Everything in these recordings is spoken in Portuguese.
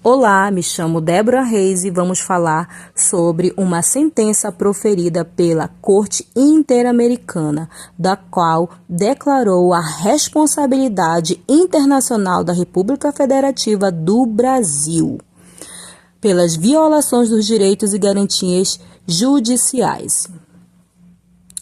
Olá, me chamo Débora Reis e vamos falar sobre uma sentença proferida pela Corte Interamericana, da qual declarou a responsabilidade internacional da República Federativa do Brasil pelas violações dos direitos e garantias judiciais.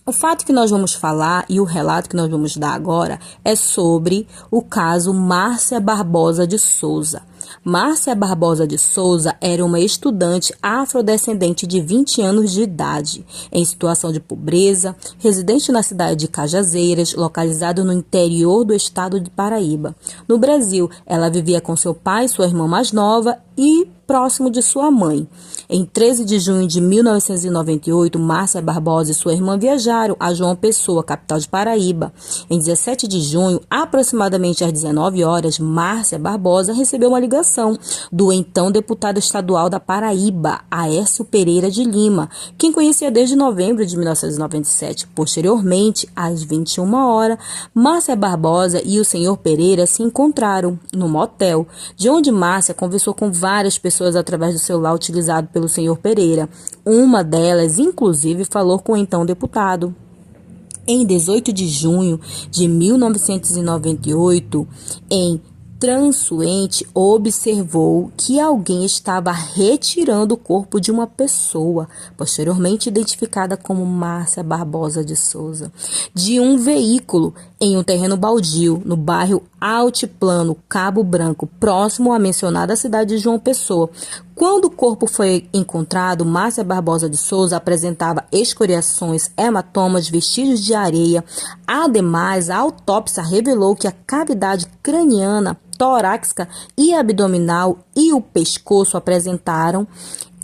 O fato que nós vamos falar e o relato que nós vamos dar agora é sobre o caso Márcia Barbosa de Souza. Márcia Barbosa de Souza era uma estudante afrodescendente de 20 anos de idade, em situação de pobreza, residente na cidade de Cajazeiras, localizado no interior do estado de Paraíba. No Brasil, ela vivia com seu pai, sua irmã mais nova e próximo de sua mãe. Em 13 de junho de 1998, Márcia Barbosa e sua irmã viajaram a João Pessoa, capital de Paraíba. Em 17 de junho, aproximadamente às 19 horas, Márcia Barbosa recebeu uma ligação do então deputado estadual da Paraíba, Aércio Pereira de Lima, quem conhecia desde novembro de 1997. Posteriormente, às 21 horas, Márcia Barbosa e o senhor Pereira se encontraram no motel, de onde Márcia conversou com várias pessoas através do celular utilizado pelo senhor Pereira. Uma delas, inclusive, falou com o então deputado. Em 18 de junho de 1998, em Transuente, observou que alguém estava retirando o corpo de uma pessoa, posteriormente identificada como Márcia Barbosa de Souza, de um veículo em um terreno baldio, no bairro Altiplano, Cabo Branco, próximo à mencionada cidade de João Pessoa. Quando o corpo foi encontrado, Márcia Barbosa de Souza apresentava escoriações, hematomas, vestígios de areia. Ademais, a autópsia revelou que a cavidade craniana, torácica e abdominal e o pescoço apresentaram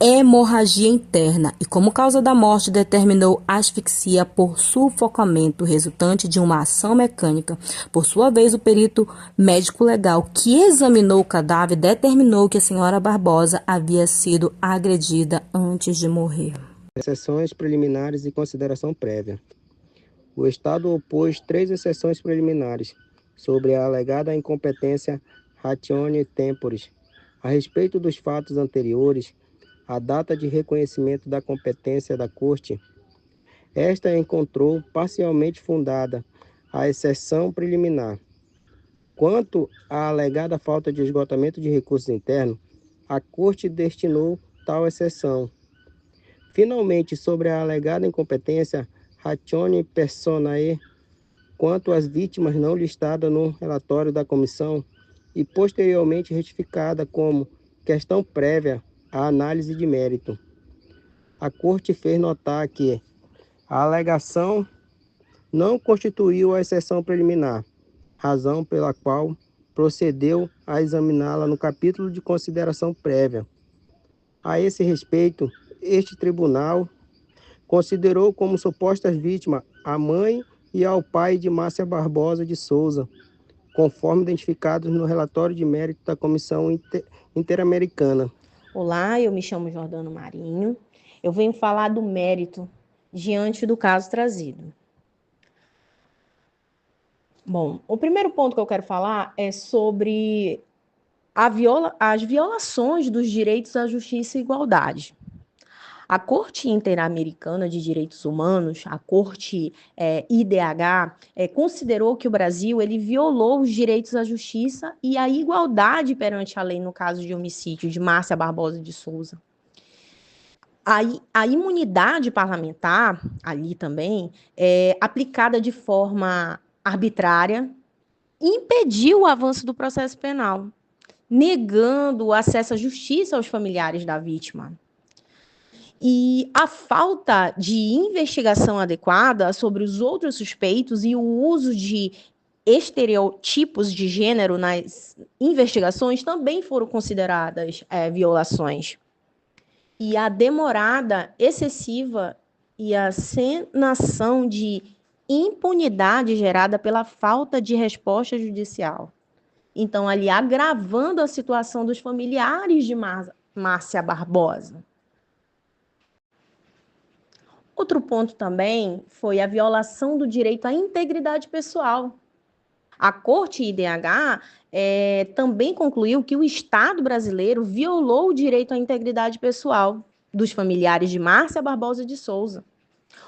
hemorragia interna e, como causa da morte, determinou asfixia por sufocamento resultante de uma ação mecânica. Por sua vez, o perito médico legal que examinou o cadáver determinou que a senhora Barbosa havia sido agredida antes de morrer. Exceções preliminares e consideração prévia. O Estado opôs 3 exceções preliminares sobre a alegada incompetência ratione temporis. A respeito dos fatos anteriores, a data de reconhecimento da competência da Corte, esta encontrou parcialmente fundada a exceção preliminar. Quanto à alegada falta de esgotamento de recursos internos, a Corte destinou tal exceção. Finalmente, sobre a alegada incompetência ratione personae, quanto às vítimas não listadas no relatório da comissão e posteriormente retificada como questão prévia à análise de mérito, a Corte fez notar que a alegação não constituiu a exceção preliminar, razão pela qual procedeu a examiná-la no capítulo de consideração prévia. A esse respeito, este tribunal considerou como supostas vítimas a mãe e ao pai de Márcia Barbosa de Souza, conforme identificados no relatório de mérito da Comissão Interamericana. Olá, eu me chamo Jordano Marinho. Eu venho falar do mérito diante do caso trazido. Bom, o primeiro ponto que eu quero falar é sobre as violações dos direitos à justiça e igualdade. A Corte Interamericana de Direitos Humanos, a Corte IDH, considerou que o Brasil ele violou os direitos à justiça e à igualdade perante a lei no caso de homicídio de Márcia Barbosa de Souza. A imunidade parlamentar, ali também, aplicada de forma arbitrária, impediu o avanço do processo penal, negando o acesso à justiça aos familiares da vítima. E a falta de investigação adequada sobre os outros suspeitos e o uso de estereotipos de gênero nas investigações também foram consideradas violações. E a demorada excessiva e a sensação de impunidade gerada pela falta de resposta judicial. Então, ali, agravando a situação dos familiares de Márcia Barbosa. Outro ponto também foi a violação do direito à integridade pessoal. A Corte IDH também concluiu que o Estado brasileiro violou o direito à integridade pessoal dos familiares de Márcia Barbosa de Souza.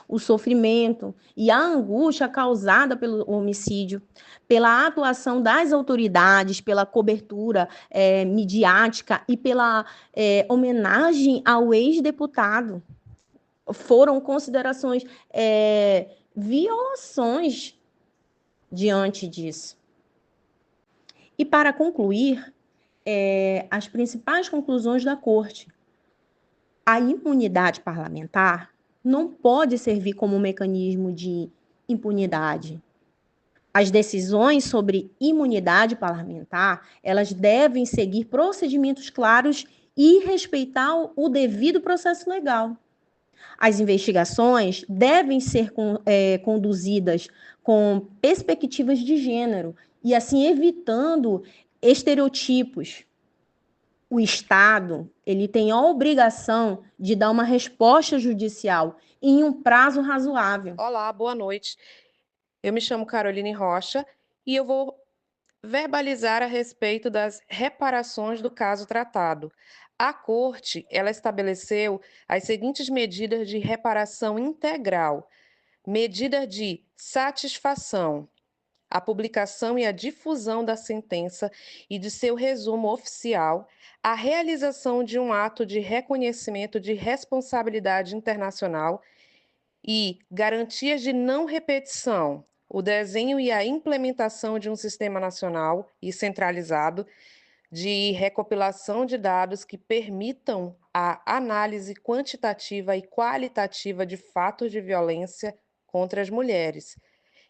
O sofrimento e a angústia causada pelo homicídio, pela atuação das autoridades, pela cobertura midiática e pela homenagem ao ex-deputado, foram considerações violações diante disso. E para concluir, as principais conclusões da Corte. A imunidade parlamentar não pode servir como mecanismo de impunidade. As decisões sobre imunidade parlamentar, elas devem seguir procedimentos claros e respeitar o devido processo legal. As investigações devem ser conduzidas com perspectivas de gênero e assim evitando estereotipos. O Estado, ele tem a obrigação de dar uma resposta judicial em um prazo razoável. Olá, boa noite. Eu me chamo Caroline Rocha e eu vou verbalizar a respeito das reparações do caso tratado. A Corte, ela estabeleceu as seguintes medidas de reparação integral: medida de satisfação, a publicação e a difusão da sentença e de seu resumo oficial, a realização de um ato de reconhecimento de responsabilidade internacional e garantias de não repetição, o desenho e a implementação de um sistema nacional e centralizado de recopilação de dados que permitam a análise quantitativa e qualitativa de fatos de violência contra as mulheres,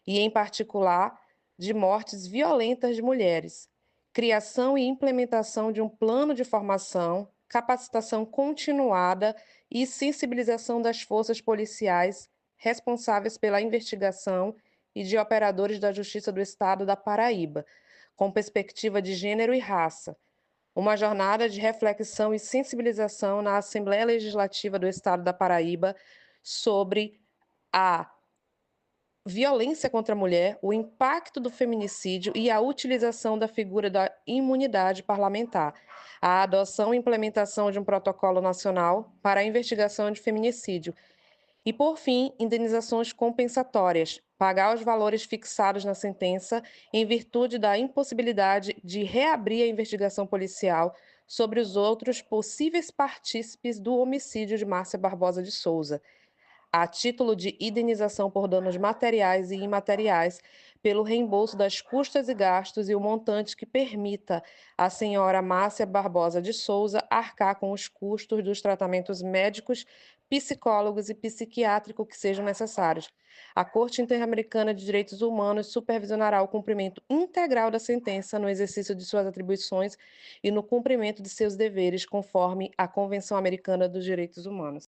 e, em particular, de mortes violentas de mulheres, criação e implementação de um plano de formação, capacitação continuada e sensibilização das forças policiais responsáveis pela investigação e de operadores da Justiça do Estado da Paraíba, com perspectiva de gênero e raça. Uma jornada de reflexão e sensibilização na Assembleia Legislativa do Estado da Paraíba sobre a violência contra a mulher, o impacto do feminicídio e a utilização da figura da imunidade parlamentar, a adoção e implementação de um protocolo nacional para a investigação de feminicídio e, por fim, indenizações compensatórias, pagar os valores fixados na sentença em virtude da impossibilidade de reabrir a investigação policial sobre os outros possíveis partícipes do homicídio de Márcia Barbosa de Souza, a título de indenização por danos materiais e imateriais, pelo reembolso das custas e gastos e o montante que permita à senhora Márcia Barbosa de Souza arcar com os custos dos tratamentos médicos, psicólogos e psiquiátricos que sejam necessários. A Corte Interamericana de Direitos Humanos supervisionará o cumprimento integral da sentença no exercício de suas atribuições e no cumprimento de seus deveres, conforme a Convenção Americana dos Direitos Humanos.